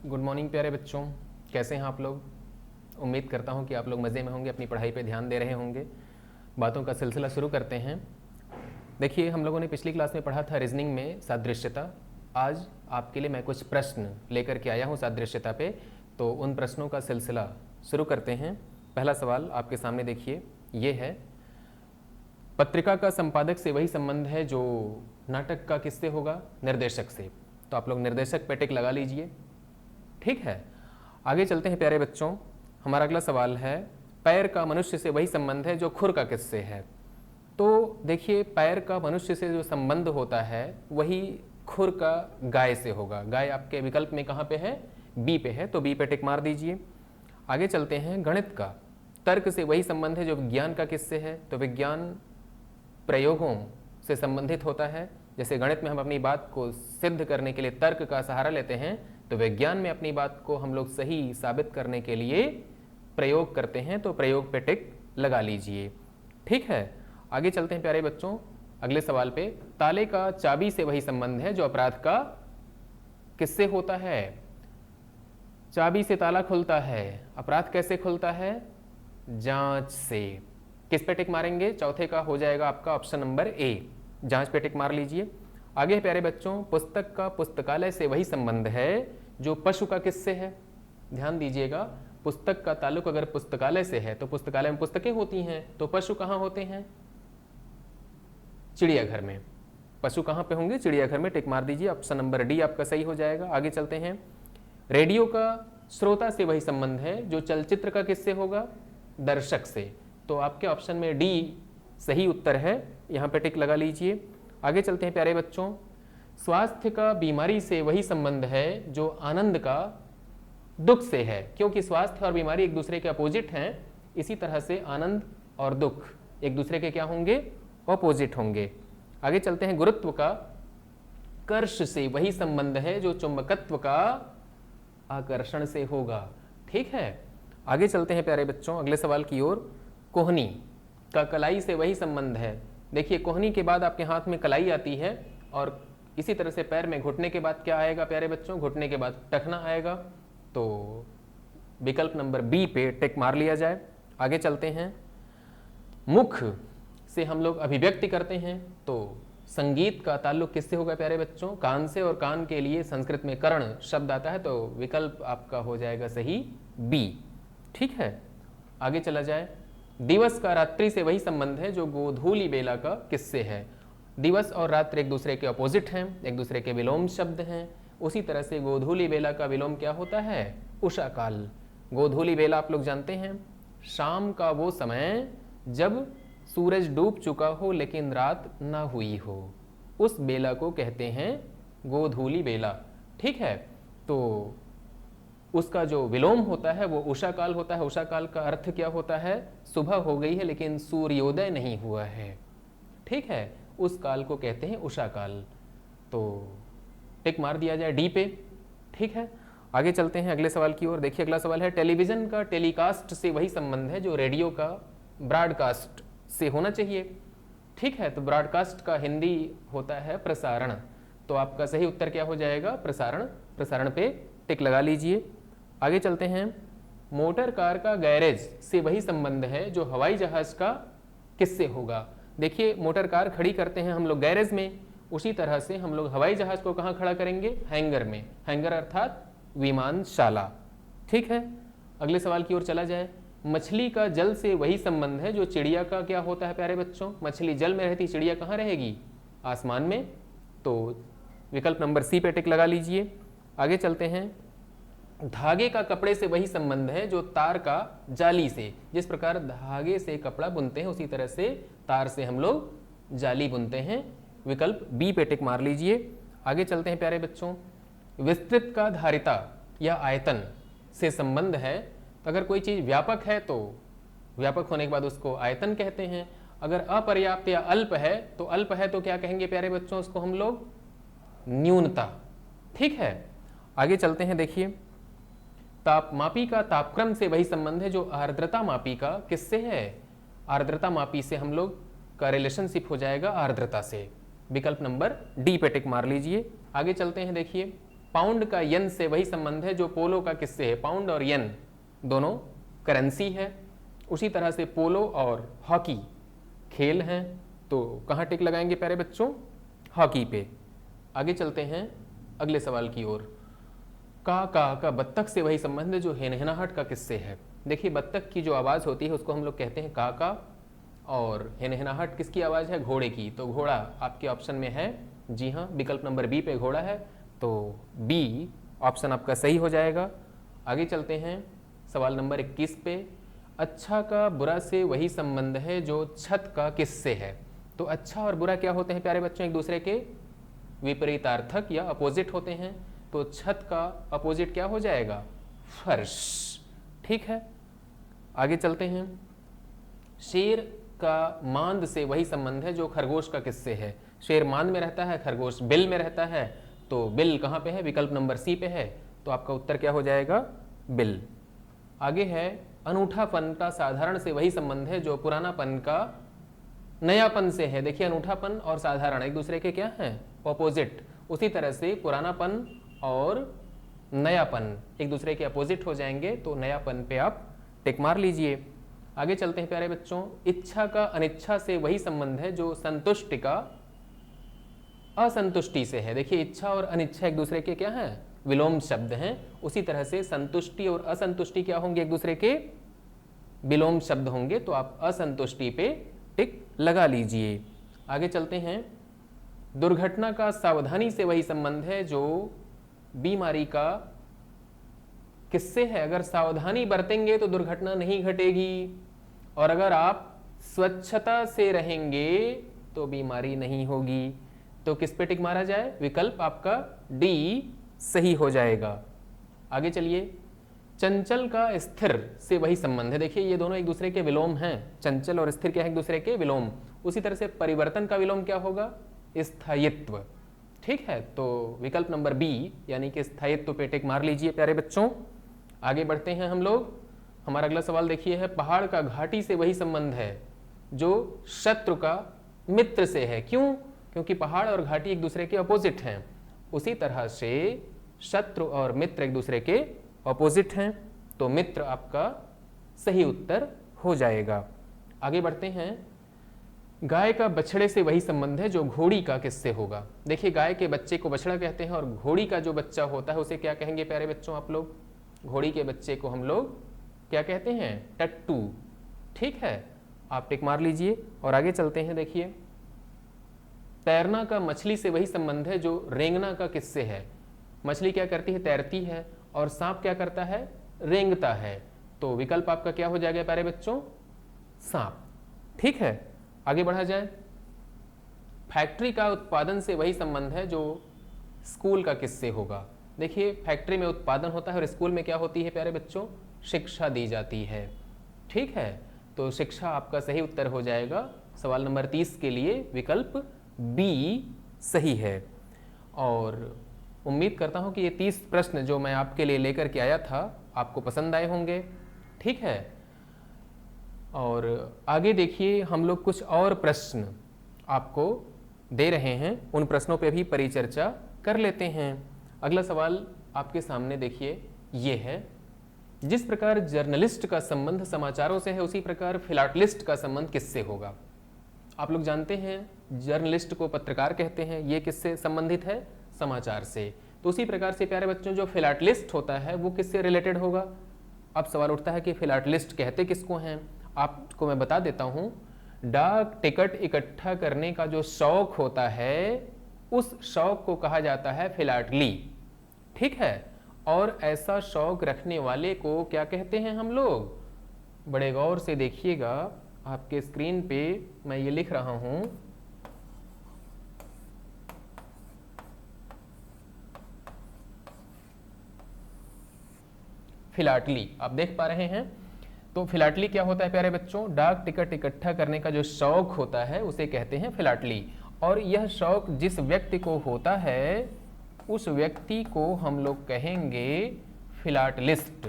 Good morning प्यारे बच्चों, कैसे हैं आप लोग। उम्मीद करता हूं कि आप लोग मज़े में होंगे, अपनी पढ़ाई पे ध्यान दे रहे होंगे। बातों का सिलसिला शुरू करते हैं। देखिए, हम लोगों ने पिछली क्लास में पढ़ा था रीजनिंग में सादृश्यता। आज आपके लिए मैं कुछ प्रश्न लेकर के आया हूं सादृश्यता पे, तो उन प्रश्नों का सिलसिला शुरू करते हैं। पहला सवाल आपके सामने देखिए, ये है, पत्रिका का संपादक से वही संबंध है जो नाटक का किससे होगा, निर्देशक से। तो आप लोग निर्देशक पे टिक लगा लीजिए। ठीक है, आगे चलते हैं प्यारे बच्चों। हमारा अगला सवाल है, पैर का मनुष्य से वही संबंध है जो खुर का किससे है। तो देखिए, पैर का मनुष्य से जो संबंध होता है वही खुर का गाय से होगा। गाय आपके विकल्प में कहाँ पे है, बी पे है, तो बी पे टिक मार दीजिए। आगे चलते हैं, गणित का तर्क से वही संबंध है जो विज्ञान का किससे है। तो विज्ञान प्रयोगों से संबंधित होता है। जैसे गणित में हम अपनी बात को सिद्ध करने के लिए तर्क का सहारा लेते हैं, तो विज्ञान में अपनी बात को हम लोग सही साबित करने के लिए प्रयोग करते हैं। तो प्रयोग पे टिक लगा लीजिए। ठीक है, आगे चलते हैं प्यारे बच्चों अगले सवाल पे। ताले का चाबी से वही संबंध है जो अपराध का किससे होता है। चाबी से ताला खुलता है, अपराध कैसे खुलता है, जांच से। किस पे टिक मारेंगे, चौथे का हो जाएगा आपका ऑप्शन नंबर ए, जांच पे टिक मार लीजिए। आगे प्यारे बच्चों, पुस्तक का पुस्तकालय से वही संबंध है जो पशु का किससे है। ध्यान दीजिएगा, पुस्तक का ताल्लुक अगर पुस्तकालय से है तो पुस्तकालय में पुस्तकें होती हैं, तो पशु कहाँ होते हैं, चिड़ियाघर में। पशु कहाँ पे होंगे, चिड़ियाघर में। टिक मार दीजिए, ऑप्शन नंबर डी आपका सही हो जाएगा। आगे चलते हैं, रेडियो का श्रोता से वही संबंध है जो चलचित्र का किससे होगा, दर्शक से। तो आपके ऑप्शन में डी सही उत्तर है, यहाँ पे टिक लगा लीजिए। आगे चलते हैं प्यारे बच्चों, स्वास्थ्य का बीमारी से वही संबंध है जो आनंद का दुख से है। क्योंकि स्वास्थ्य और बीमारी एक दूसरे के अपोजिट हैं, इसी तरह से आनंद और दुख एक दूसरे के क्या होंगे, अपोजिट होंगे। आगे चलते हैं, गुरुत्व का कर्ष से वही संबंध है जो चुंबकत्व का आकर्षण से होगा। ठीक है, आगे चलते हैं प्यारे बच्चों अगले सवाल की ओर। कोहनी का कलाई से वही संबंध है। देखिए, कोहनी के बाद आपके हाथ में कलाई आती है, और इसी तरह से पैर में घुटने के बाद क्या आएगा प्यारे बच्चों, घुटने के बाद टखना आएगा। तो विकल्प नंबर बी पे टिक मार लिया जाए। आगे चलते हैं, मुख से हम लोग अभिव्यक्ति करते हैं, तो संगीत का ताल्लुक किससे होगा प्यारे बच्चों, कान से। और कान के लिए संस्कृत में कर्ण शब्द आता है, तो विकल्प आपका हो जाएगा सही बी। ठीक है, आगे चला जाए, दिवस का रात्रि से वही संबंध है जो गोधूली बेला का किससे है। दिवस और रात्रि एक दूसरे के अपोजिट हैं, एक दूसरे के विलोम शब्द हैं। उसी तरह से गोधूली बेला का विलोम क्या होता है, उषा काल। गोधूली बेला आप लोग जानते हैं, शाम का वो समय जब सूरज डूब चुका हो लेकिन रात ना हुई हो, उस बेला को कहते हैं गोधूली बेला। ठीक है, तो उसका जो विलोम होता है वो उषा काल होता है। उषा काल का अर्थ क्या होता है, सुबह हो गई है लेकिन सूर्योदय नहीं हुआ है। ठीक है, उस काल को कहते हैं उषा काल। तो टिक मार दिया जाए डी पे। ठीक है, आगे चलते हैं अगले सवाल की ओर। देखिए, अगला सवाल है, टेलीविजन का टेलीकास्ट से वही संबंध है जो रेडियो का ब्रॉडकास्ट से होना चाहिए। ठीक है, तो ब्रॉडकास्ट का हिंदी होता है प्रसारण। तो आपका सही उत्तर क्या हो जाएगा, प्रसारण। प्रसारण पे टिक लगा लीजिए। आगे चलते हैं, मोटर कार का गैरेज से वही संबंध है जो हवाई जहाज का किससे होगा। देखिए, मोटर कार खड़ी करते हैं हम लोग गैरेज में, उसी तरह से हम लोग हवाई जहाज को कहाँ खड़ा करेंगे, हैंगर में। हैंगर अर्थात विमानशाला। ठीक है, अगले सवाल की ओर चला जाए, मछली का जल से वही संबंध है जो चिड़िया का क्या होता है प्यारे बच्चों। मछली जल में रहती, चिड़िया कहाँ रहेगी, आसमान में। तो विकल्प नंबर सी पे टिक लगा लीजिए। आगे चलते हैं, धागे का कपड़े से वही संबंध है जो तार का जाली से। जिस प्रकार धागे से कपड़ा बुनते हैं उसी तरह से तार से हम लोग जाली बुनते हैं। विकल्प बी पे टिक मार लीजिए। आगे चलते हैं प्यारे बच्चों, विस्तृत का धारिता या आयतन से संबंध है। अगर कोई चीज व्यापक है तो व्यापक होने के बाद उसको आयतन कहते हैं। अगर अपर्याप्त या अल्प है तो क्या कहेंगे प्यारे बच्चों, उसको हम लोग न्यूनता। ठीक है, आगे चलते हैं। देखिए, तापमापी का तापक्रम से वही संबंध है जो आर्द्रता मापी का किससे है। आर्द्रता मापी से हम लोग का रिलेशनशिप हो जाएगा आर्द्रता से। विकल्प नंबर डी पे टिक मार लीजिए। आगे चलते हैं। देखिए, पाउंड का यन से वही संबंध है जो पोलो का किससे है। पाउंड और यन दोनों करेंसी है, उसी तरह से पोलो और हॉकी खेल हैं। तो कहाँ टिक लगाएंगे प्यारे बच्चों? हॉकी पे। आगे चलते हैं अगले सवाल की ओर। का बत्तख से वही संबंध है जो हेनहेनाहट का किससे है। देखिए बत्तख की जो आवाज़ होती है उसको हम लोग कहते हैं का, और हेनहेनाहट किसकी आवाज़ है? घोड़े की। तो घोड़ा आपके ऑप्शन में है, जी हाँ, विकल्प नंबर बी पे घोड़ा है, तो बी ऑप्शन आपका सही हो जाएगा। आगे चलते हैं सवाल नंबर 21 पे। अच्छा का बुरा से वही संबंध है जो छत का किससे है। तो अच्छा और बुरा क्या होते हैं प्यारे बच्चों? एक दूसरे के विपरीतार्थक या अपोजिट होते हैं। तो छत का अपोजिट क्या हो जाएगा? फर्श। ठीक है, आगे चलते हैं। शेर का मांद से वही संबंध है जो खरगोश का किससे है। शेर मांद में रहता है, खरगोश बिल में रहता है। तो बिल कहाँ पे है? विकल्प नंबर सी पे है। तो आपका उत्तर क्या हो जाएगा? बिल। आगे है अनूठापन का साधारण से वही संबंध है जो पुरानापन का नयापन से है। देखिए अनूठापन और साधारण एक दूसरे के क्या हैं? ऑपोजिट। उसी तरह से पुरानापन और नयापन एक दूसरे के अपोजिट हो जाएंगे। तो नयापन पे आप टिक मार लीजिए। आगे चलते हैं प्यारे बच्चों। इच्छा का अनिच्छा से वही संबंध है जो संतुष्टि का असंतुष्टि से है। देखिए इच्छा और अनिच्छा एक दूसरे के क्या हैं? विलोम शब्द हैं। उसी तरह से संतुष्टि और असंतुष्टि क्या होंगे? एक दूसरे के विलोम शब्द होंगे। तो आप असंतुष्टि पे टिक लगा लीजिए। आगे चलते हैं। दुर्घटना का सावधानी से वही संबंध है जो बीमारी का किससे है। अगर सावधानी बरतेंगे तो दुर्घटना नहीं घटेगी, और अगर आप स्वच्छता से रहेंगे तो बीमारी नहीं होगी। तो किस पे टिक मारा जाए? विकल्प आपका डी सही हो जाएगा। आगे चलिए। चंचल का स्थिर से वही संबंध है। देखिए ये दोनों एक दूसरे के विलोम हैं। चंचल और स्थिर क्या है? एक दूसरे के विलोम। उसी तरह से परिवर्तन का विलोम क्या होगा? स्थायित्व। ठीक है, तो विकल्प नंबर बी यानी कि स्थायित्व पे टिक मार लीजिए प्यारे बच्चों। आगे बढ़ते हैं हम लोग। हमारा अगला सवाल देखिए है, पहाड़ का घाटी से वही संबंध है जो शत्रु का मित्र से है। क्यों? क्योंकि पहाड़ और घाटी एक दूसरे के अपोजिट हैं। उसी तरह से शत्रु और मित्र एक दूसरे के अपोजिट हैं। तो मित्र आपका सही उत्तर हो जाएगा। आगे बढ़ते हैं। गाय का बछड़े से वही संबंध है जो घोड़ी का किससे होगा। देखिए गाय के बच्चे को बछड़ा कहते हैं, और घोड़ी का जो बच्चा होता है उसे क्या कहेंगे प्यारे बच्चों आप लोग? घोड़ी के बच्चे को हम लोग क्या कहते हैं? टट्टू। ठीक है, आप टिक मार लीजिए और आगे चलते हैं। देखिए तैरना का मछली से वही संबंध है जो रेंगना का किससे है। मछली क्या करती है? तैरती है, और सांप क्या करता है? रेंगता है। तो विकल्प आपका क्या हो जाएगा प्यारे बच्चों? सांप। ठीक है, आगे बढ़ा जाए। फैक्ट्री का उत्पादन से वही संबंध है जो स्कूल का किससे होगा। देखिए फैक्ट्री में उत्पादन होता है और स्कूल में क्या होती है प्यारे बच्चों? शिक्षा दी जाती है। ठीक है, तो शिक्षा आपका सही उत्तर हो जाएगा। सवाल नंबर 30 के लिए विकल्प बी सही है। और उम्मीद करता हूं कि ये 30 प्रश्न जो मैं आपके लिए लेकर के आया था आपको पसंद आए होंगे। ठीक है, और आगे देखिए हम लोग कुछ और प्रश्न आपको दे रहे हैं, उन प्रश्नों पे भी परिचर्चा कर लेते हैं। अगला सवाल आपके सामने देखिए ये है, जिस प्रकार जर्नलिस्ट का संबंध समाचारों से है उसी प्रकार फिलाटलिस्ट का संबंध किससे होगा। आप लोग जानते हैं जर्नलिस्ट को पत्रकार कहते हैं, ये किससे संबंधित है? समाचार से। तो उसी प्रकार से प्यारे बच्चों जो फिलाटलिस्ट होता है वो किससे रिलेटेड होगा। अब सवाल उठता है कि फिलाटलिस्ट कहते किसको हैं। आपको मैं बता देता हूं, डाक टिकट इकट्ठा करने का जो शौक होता है उस शौक को कहा जाता है फिलाटली। ठीक है, और ऐसा शौक रखने वाले को क्या कहते हैं हम लोग? बड़े गौर से देखिएगा, आपके स्क्रीन पे मैं ये लिख रहा हूं, फिलाटली। आप देख पा रहे हैं। तो फिलाटली क्या होता है प्यारे बच्चों? डाक टिकट इकट्ठा करने का जो शौक होता है उसे कहते हैं फिलाटली। और यह शौक जिस व्यक्ति को होता है उस व्यक्ति को हम लोग कहेंगे फिलाटलिस्ट।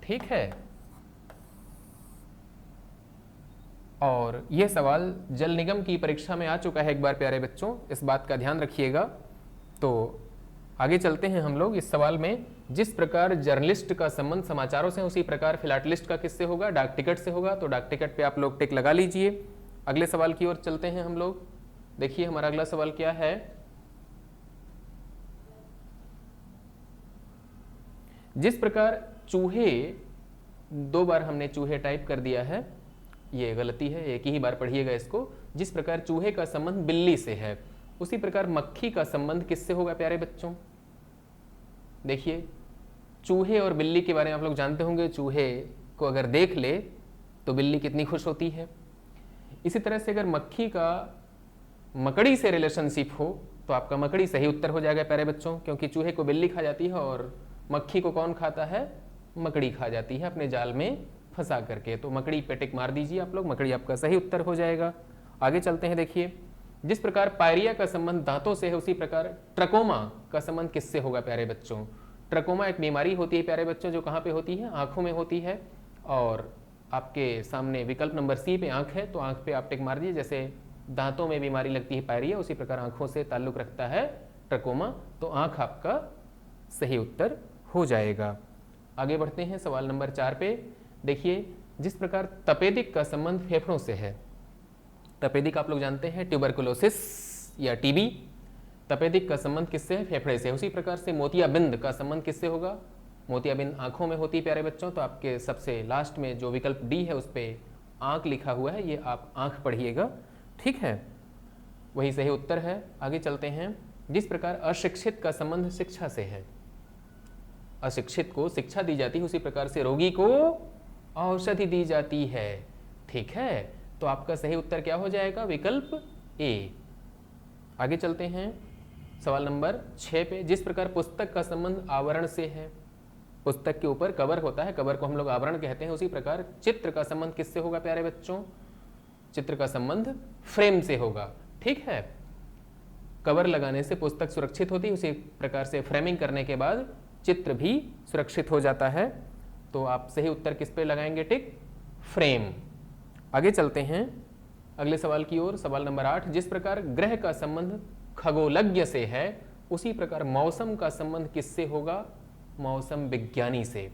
ठीक है, और यह सवाल जल निगम की परीक्षा में आ चुका है एक बार प्यारे बच्चों, इस बात का ध्यान रखिएगा। तो आगे चलते हैं हम लोग इस सवाल में। जिस प्रकार जर्नलिस्ट का संबंध समाचारों से उसी प्रकार फिलाटलिस्ट का किससे होगा? डाक टिकट से होगा। तो डाक टिकट पे आप लोग टिक लगा लीजिए। अगले सवाल की ओर चलते हैं हम लोग। देखिए हमारा अगला सवाल क्या है। जिस प्रकार चूहे, 2 बार हमने चूहे टाइप कर दिया है, ये गलती है, एक ही बार पढ़िएगा इसको। जिस प्रकार चूहे का संबंध बिल्ली से है उसी प्रकार मक्खी का संबंध किससे होगा प्यारे बच्चों? देखिए चूहे और बिल्ली के बारे में आप लोग जानते होंगे, चूहे को अगर देख ले तो बिल्ली कितनी खुश होती है। इसी तरह से अगर मक्खी का मकड़ी से रिलेशनशिप हो तो आपका मकड़ी सही उत्तर हो जाएगा प्यारे बच्चों, क्योंकि चूहे को बिल्ली खा जाती है और मक्खी को कौन खाता है? मकड़ी खा जाती है अपने जाल में फंसा करके। तो मकड़ी पे टिक मार दीजिए आप लोग, मकड़ी आपका सही उत्तर हो जाएगा। आगे चलते हैं। देखिए जिस प्रकार पायरिया का संबंध दांतों से है उसी प्रकार ट्रकोमा का संबंध किससे होगा प्यारे बच्चों? ट्रकोमा एक बीमारी होती है प्यारे बच्चों, जो कहाँ पे होती है? आंखों में होती है। और आपके सामने विकल्प नंबर सी पे आंख है, तो आंख पे आप टिक मार दीजिए। जैसे दांतों में बीमारी लगती है पायरिया, उसी प्रकार आंखों से ताल्लुक रखता है ट्रकोमा, तो आंख आपका सही उत्तर हो जाएगा। आगे बढ़ते हैं सवाल नंबर 4 पे। देखिए जिस प्रकार तपेदिक का संबंध फेफड़ों से है, तपेदिक आप लोग जानते हैं ट्यूबरकुलोसिस या टीबी, तपेदिक का संबंध किससे है? फेफड़े से। उसी प्रकार से मोतियाबिंद का संबंध किससे होगा? मोतियाबिंद आंखों में होती है प्यारे बच्चों, तो आपके सबसे लास्ट में जो विकल्प डी है उस पर आंख लिखा हुआ है, ये आप आंख पढ़िएगा, ठीक है, वही सही उत्तर है। आगे चलते हैं। जिस प्रकार अशिक्षित का संबंध शिक्षा से है, अशिक्षित को शिक्षा दी जाती है उसी प्रकार से रोगी को औषधि दी जाती है, ठीक है। तो आपका सही उत्तर क्या हो जाएगा? विकल्प ए। आगे चलते हैं सवाल नंबर 6 पे। जिस प्रकार पुस्तक का संबंध आवरण से है, पुस्तक के ऊपर कवर होता है, कवर को हम लोग आवरण कहते हैं, उसी प्रकार चित्र का संबंध किससे होगा प्यारे बच्चों? चित्र का संबंध फ्रेम से होगा, ठीक है। कवर लगाने से पुस्तक सुरक्षित होती है, उसी प्रकार से फ्रेमिंग करने के बाद चित्र भी सुरक्षित हो जाता है। तो आप सही उत्तर किस पे लगाएंगे? टिक, फ्रेम। आगे चलते हैं अगले सवाल की ओर। सवाल नंबर 8। जिस प्रकार ग्रह का संबंध खगोलज्ञ से है उसी प्रकार मौसम का संबंध किससे होगा? मौसम विज्ञानी से,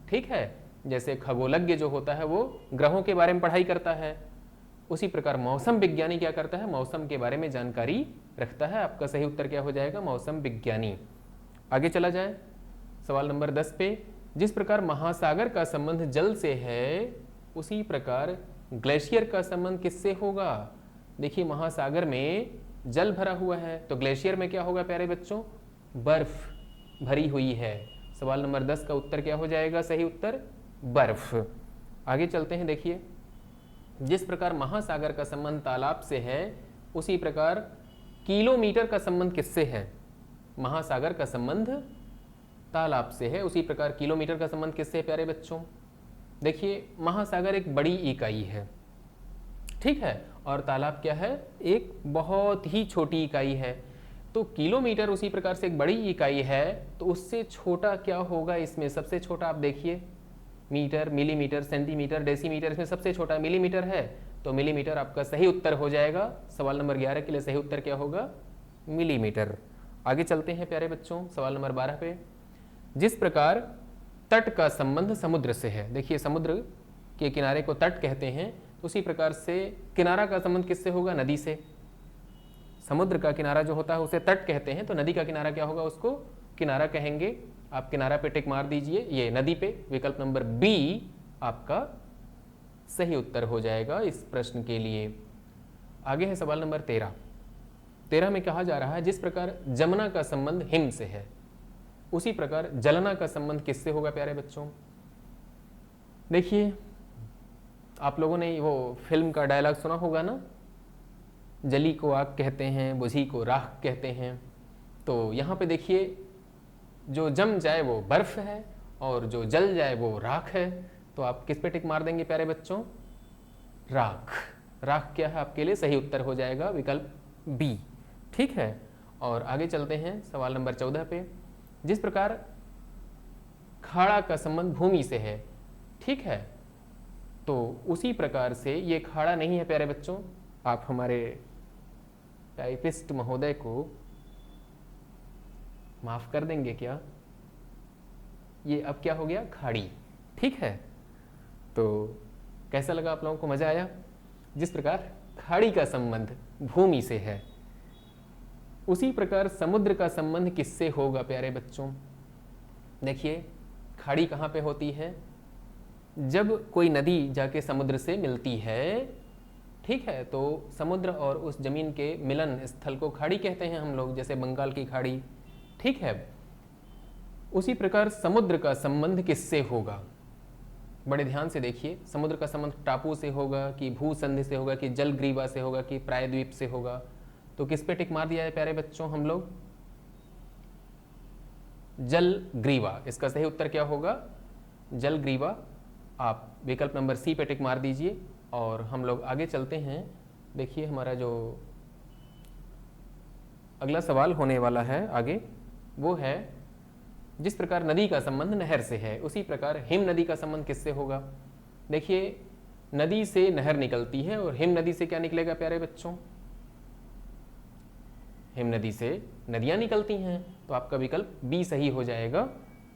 ठीक है। जैसे खगोलज्ञ जो होता है वो ग्रहों के बारे में पढ़ाई करता है, उसी प्रकार मौसम विज्ञानी क्या करता है? मौसम के बारे में जानकारी रखता है। आपका सही उत्तर क्या हो जाएगा? मौसम विज्ञानी। आगे चला जाए सवाल नंबर 10 पे। जिस प्रकार महासागर का संबंध जल से है उसी प्रकार ग्लेशियर का संबंध किससे होगा? देखिए महासागर में जल भरा हुआ है, तो ग्लेशियर में क्या होगा प्यारे बच्चों? बर्फ भरी हुई है। सवाल नंबर 10 का उत्तर क्या हो जाएगा? सही उत्तर बर्फ। आगे चलते हैं। देखिए जिस प्रकार महासागर का संबंध तालाब से है उसी प्रकार किलोमीटर का संबंध किससे है? महासागर का संबंध तालाब से है, उसी प्रकार किलोमीटर का संबंध किससे है प्यारे बच्चों? देखिए महासागर एक बड़ी इकाई है, ठीक है, और तालाब क्या है? एक बहुत ही छोटी इकाई है। तो किलोमीटर उसी प्रकार से एक बड़ी इकाई है, तो उससे छोटा क्या होगा? इसमें सबसे छोटा आप देखिए मीटर, मिलीमीटर, सेंटीमीटर, डेसीमीटर, इसमें सबसे छोटा मिलीमीटर है, तो मिलीमीटर आपका सही उत्तर हो जाएगा। सवाल नंबर 11 के लिए सही उत्तर क्या होगा? मिलीमीटर। आगे चलते हैं प्यारे बच्चों सवाल नंबर 12 पे। जिस प्रकार तट का संबंध समुद्र से है, देखिए समुद्र के किनारे को तट कहते हैं, उसी प्रकार से किनारा का संबंध किससे होगा? नदी से। समुद्र का किनारा जो होता है उसे तट कहते हैं, तो नदी का किनारा क्या होगा? उसको किनारा कहेंगे। आप किनारा पे टिक मार दीजिए, ये नदी पे। विकल्प नंबर बी आपका सही उत्तर हो जाएगा इस प्रश्न के लिए। आगे है सवाल नंबर 13। 13 में कहा जा रहा है जिस प्रकार जमुना का संबंध हिम से है उसी प्रकार जलना का संबंध किससे होगा प्यारे बच्चों? देखिए आप लोगों ने वो फिल्म का डायलॉग सुना होगा ना, जली को आग कहते हैं, बुझी को राख कहते हैं। तो यहाँ पे देखिए जो जम जाए वो बर्फ है और जो जल जाए वो राख है, तो आप किस पे टिक मार देंगे प्यारे बच्चों? राख। राख क्या है आपके लिए? सही उत्तर हो जाएगा विकल्प बी, ठीक है। और आगे चलते हैं सवाल नंबर 14 पे। जिस प्रकार खाड़ा का संबंध भूमि से है, ठीक है, तो उसी प्रकार से ये खाड़ा नहीं है प्यारे बच्चों। आप हमारे टाइपिस्ट महोदय को माफ कर देंगे क्या? ये अब क्या हो गया? खाड़ी। ठीक है, तो कैसा लगा आप लोगों को? मजा आया? जिस प्रकार खाड़ी का संबंध भूमि से है, उसी प्रकार समुद्र का संबंध किससे होगा प्यारे बच्चों? देखिए, खाड़ी कहाँ पे होती है? जब कोई नदी जाके समुद्र से मिलती है, ठीक है, तो समुद्र और उस जमीन के मिलन स्थल को खाड़ी कहते हैं हम लोग, जैसे बंगाल की खाड़ी। ठीक है, उसी प्रकार समुद्र का संबंध किससे होगा? बड़े ध्यान से देखिए, समुद्र का संबंध टापू से होगा कि भूसंधि से होगा कि जलग्रीवा से होगा कि प्रायद्वीप से होगा? तो किस पे टिक मार दिया है प्यारे बच्चों हम लोग? जलग्रीवा। इसका सही उत्तर क्या होगा? जलग्रीवा। आप विकल्प नंबर सी पे टिक मार दीजिए और हम लोग आगे चलते हैं। देखिए, हमारा जो अगला सवाल होने वाला है आगे, वो है जिस प्रकार नदी का संबंध नहर से है, उसी प्रकार हिम नदी का संबंध किससे होगा? देखिए, नदी से नहर निकलती है और हिम नदी से क्या निकलेगा प्यारे बच्चों? हिम नदी से नदियां निकलती हैं, तो आपका विकल्प बी सही हो जाएगा।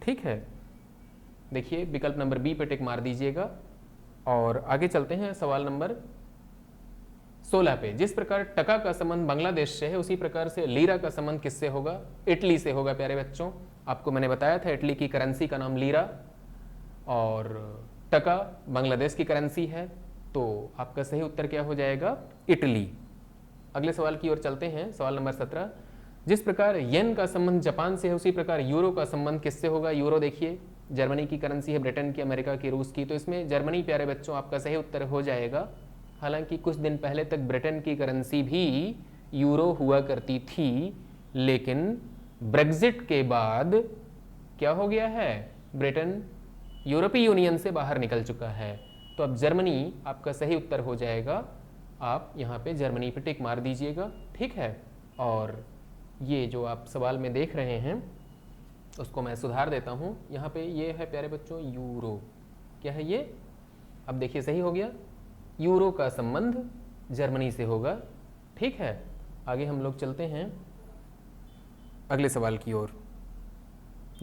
ठीक है, देखिए विकल्प नंबर बी पे टिक मार दीजिएगा और आगे चलते हैं सवाल नंबर 16 पे। जिस प्रकार टका का संबंध बांग्लादेश से है, उसी प्रकार से लीरा का संबंध किससे होगा? इटली से होगा प्यारे बच्चों। आपको मैंने बताया था इटली की करेंसी का नाम लीरा और टका बांग्लादेश की करेंसी है, तो आपका सही उत्तर क्या हो जाएगा? इटली। अगले सवाल की ओर चलते हैं, सवाल नंबर 17। जिस प्रकार येन का संबंध जापान से है, उसी प्रकार यूरो का संबंध किससे होगा? यूरो देखिए जर्मनी की करेंसी है, ब्रिटेन की, अमेरिका की, रूस की, तो इसमें जर्मनी प्यारे बच्चों आपका सही उत्तर हो जाएगा। हालांकि कुछ दिन पहले तक ब्रिटेन की करेंसी भी यूरो हुआ करती थी, लेकिन ब्रेग्जिट के बाद क्या हो गया है? ब्रिटेन यूरोपीय यूनियन से बाहर निकल चुका है, तो अब जर्मनी आपका सही उत्तर हो जाएगा। आप यहाँ पे जर्मनी पे टिक मार दीजिएगा। ठीक है, और ये जो आप सवाल में देख रहे हैं उसको मैं सुधार देता हूँ। यहाँ पे ये है प्यारे बच्चों यूरो, क्या है ये? अब देखिए सही हो गया, यूरो का संबंध जर्मनी से होगा। ठीक है, आगे हम लोग चलते हैं अगले सवाल की ओर।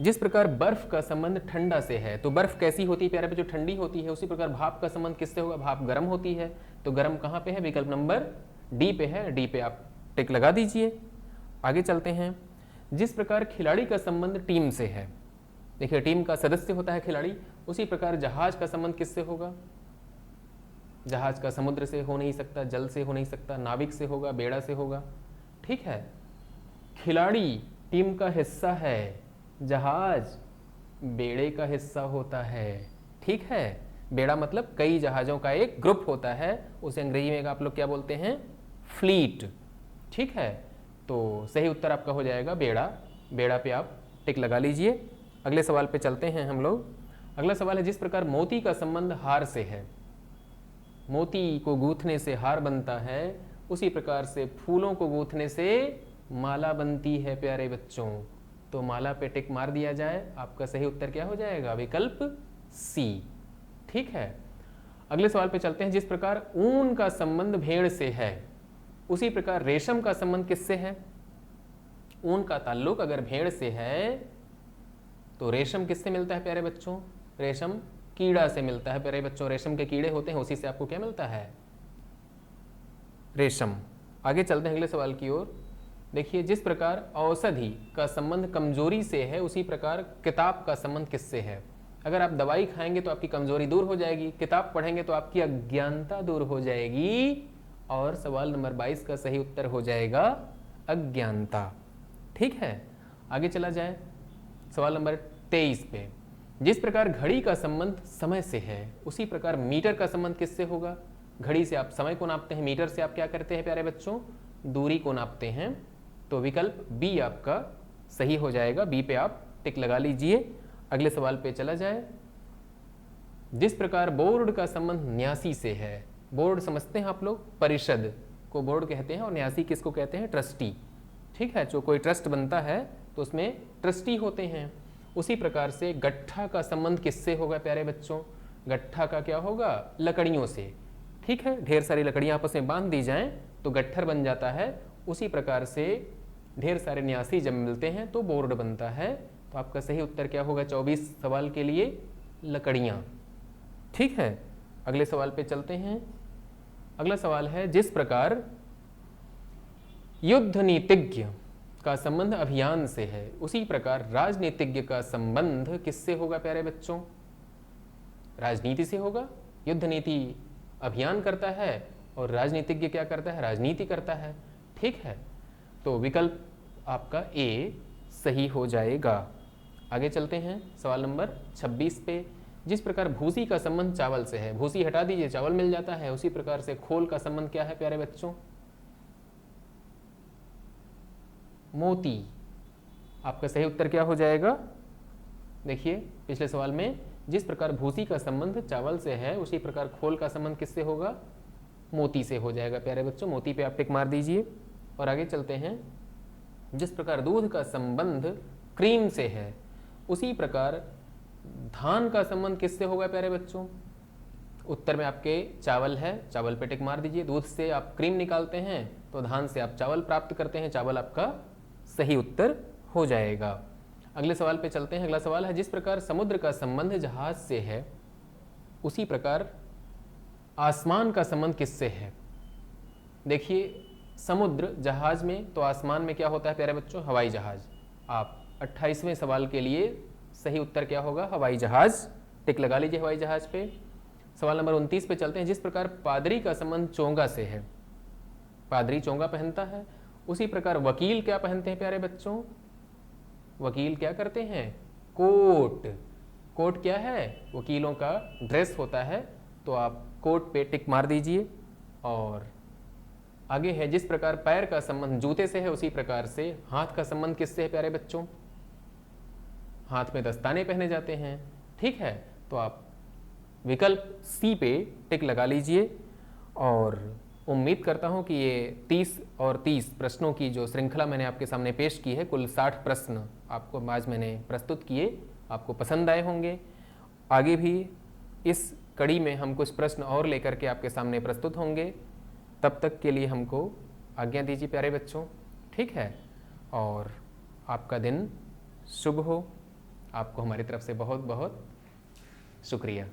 जिस प्रकार बर्फ का संबंध ठंडा से है, तो बर्फ कैसी होती है प्यारे बच्चों? ठंडी होती है। उसी प्रकार भाप का संबंध किससे होगा? भाप गर्म होती है। तो गर्म कहाँ पे है? विकल्प नंबर डी पे है। डी पे आप टिक लगा दीजिए। आगे चलते हैं। जिस प्रकार खिलाड़ी का संबंध टीम से है, देखिए टीम का सदस्य होता है खिलाड़ी, उसी प्रकार जहाज का संबंध किससे होगा? जहाज का समुद्र से हो नहीं सकता, जल से हो नहीं सकता, नाविक से होगा, बेड़ा से होगा। ठीक है, खिलाड़ी टीम का हिस्सा है, जहाज बेड़े का हिस्सा होता है। ठीक है, बेड़ा मतलब कई जहाजों का एक ग्रुप होता है, उसे अंग्रेजी में आप लोग क्या बोलते हैं? फ्लीट। ठीक है, तो सही उत्तर आपका हो जाएगा बेड़ा। बेड़ा पे आप टिक लगा लीजिए। अगले सवाल पे चलते हैं हम लोग। अगला सवाल है, जिस प्रकार मोती का संबंध हार से है, मोती को गूंथने से हार बनता है, उसी प्रकार से फूलों को गूंथने से माला बनती है प्यारे बच्चों। तो माला पे टिक मार दिया जाए, आपका सही उत्तर क्या हो जाएगा? विकल्प सी। ठीक है, अगले सवाल पे चलते हैं। जिस प्रकार ऊन का संबंध भेड़ से है, उसी प्रकार रेशम का संबंध किससे है? ऊन का ताल्लुक अगर भेड़ से है तो रेशम किससे मिलता है प्यारे बच्चों? रेशम कीड़ा से मिलता है प्यारे बच्चों। रेशम के कीड़े होते हैं, उसी से आपको क्या मिलता है? रेशम। आगे चलते हैं अगले सवाल की ओर। देखिए, जिस प्रकार औषधि का संबंध कमजोरी से है, उसी प्रकार किताब का संबंध किससे है? अगर आप दवाई खाएंगे तो आपकी कमजोरी दूर हो जाएगी, किताब पढ़ेंगे तो आपकी अज्ञानता दूर हो जाएगी, और सवाल नंबर 22 का सही उत्तर हो जाएगा अज्ञानता। ठीक है, आगे चला जाए सवाल नंबर 23 पे। जिस प्रकार घड़ी का संबंध समय से है, उसी प्रकार मीटर का संबंध किससे होगा? घड़ी से आप समय को नापते हैं, मीटर से आप क्या करते हैं प्यारे बच्चों? दूरी को नापते हैं। तो विकल्प बी आपका सही हो जाएगा। बी पे आप टिक लगा लीजिए। अगले सवाल पे चला जाए। जिस प्रकार बोर्ड का संबंध न्यासी से है, बोर्ड समझते हैं आप लोग? परिषद को बोर्ड कहते हैं और न्यासी किसको कहते हैं? ट्रस्टी। ठीक है, जो कोई ट्रस्ट बनता है तो उसमें ट्रस्टी होते हैं। उसी प्रकार से गट्ठा का संबंध किससे होगा प्यारे बच्चों? गट्ठा का क्या होगा? लकड़ियों से। ठीक है, ढेर सारी लकड़ियां आपस में बांध दी जाएं तो गट्ठर बन जाता है। उसी प्रकार से ढेर सारे न्यासी जब मिलते हैं तो बोर्ड बनता है। तो आपका सही उत्तर क्या होगा 24 सवाल के लिए? लकड़ियाँ। ठीक है, अगले सवाल पे चलते हैं। अगला सवाल है, जिस प्रकार युद्ध नीतिज्ञ का संबंध अभियान से है, उसी प्रकार राजनीतिज्ञ का संबंध किससे होगा प्यारे बच्चों? राजनीति से होगा। युद्ध नीति अभियान करता है और राजनीतिज्ञ क्या करता है? राजनीति करता है। ठीक है, तो विकल्प आपका ए सही हो जाएगा। आगे चलते हैं सवाल नंबर 26 पे। जिस प्रकार भूसी का संबंध चावल से है, भूसी हटा दीजिए चावल मिल जाता है, उसी प्रकार से खोल का संबंध क्या है प्यारे बच्चों? मोती। आपका सही उत्तर क्या हो जाएगा? देखिए पिछले सवाल में जिस प्रकार भूसी का संबंध चावल से है, उसी प्रकार खोल का संबंध किससे होगा? मोती से हो जाएगा प्यारे बच्चों। मोती पे आप टिक मार दीजिए और आगे चलते हैं। जिस प्रकार दूध का संबंध क्रीम से है, उसी प्रकार धान का संबंध किससे होगा प्यारे बच्चों? उत्तर में आपके चावल है, चावल पे टिक मार दीजिए। दूध से आप क्रीम निकालते हैं तो धान से आप चावल प्राप्त करते हैं, चावल आपका सही उत्तर हो जाएगा। अगले सवाल पे चलते हैं। अगला सवाल है, जिस प्रकार समुद्र का संबंध जहाज से है, उसी प्रकार आसमान का संबंध किससे है? देखिए समुद्र जहाज में, तो आसमान में क्या होता है प्यारे बच्चों? हवाई जहाज। आप 28वें सवाल के लिए सही उत्तर क्या होगा? हवाई जहाज। टिक लगा लीजिए हवाई जहाज पे। सवाल नंबर 29 पे चलते हैं। जिस प्रकार पादरी का संबंध चोंगा से है, पादरी चोंगा पहनता है, उसी प्रकार वकील क्या पहनते हैं प्यारे बच्चों? वकील क्या करते हैं? कोट। कोट क्या है? वकीलों का ड्रेस होता है, तो आप कोट पे टिक मार दीजिए। और आगे है, जिस प्रकार पैर का संबंध जूते से है, उसी प्रकार से हाथ का संबंध किससे है प्यारे बच्चों? हाथ में दस्ताने पहने जाते हैं। ठीक है, तो आप विकल्प सी पे टिक लगा लीजिए। और उम्मीद करता हूं कि ये 30 और 30 प्रश्नों की जो श्रृंखला मैंने आपके सामने पेश की है, कुल 60 प्रश्न आपको आज मैंने प्रस्तुत किए, आपको पसंद आए होंगे। आगे भी इस कड़ी में हम कुछ प्रश्न और लेकर के आपके सामने प्रस्तुत होंगे। तब तक के लिए हमको आज्ञा दीजिए प्यारे बच्चों। ठीक है, और आपका दिन शुभ हो। आपको हमारी तरफ से बहुत बहुत शुक्रिया।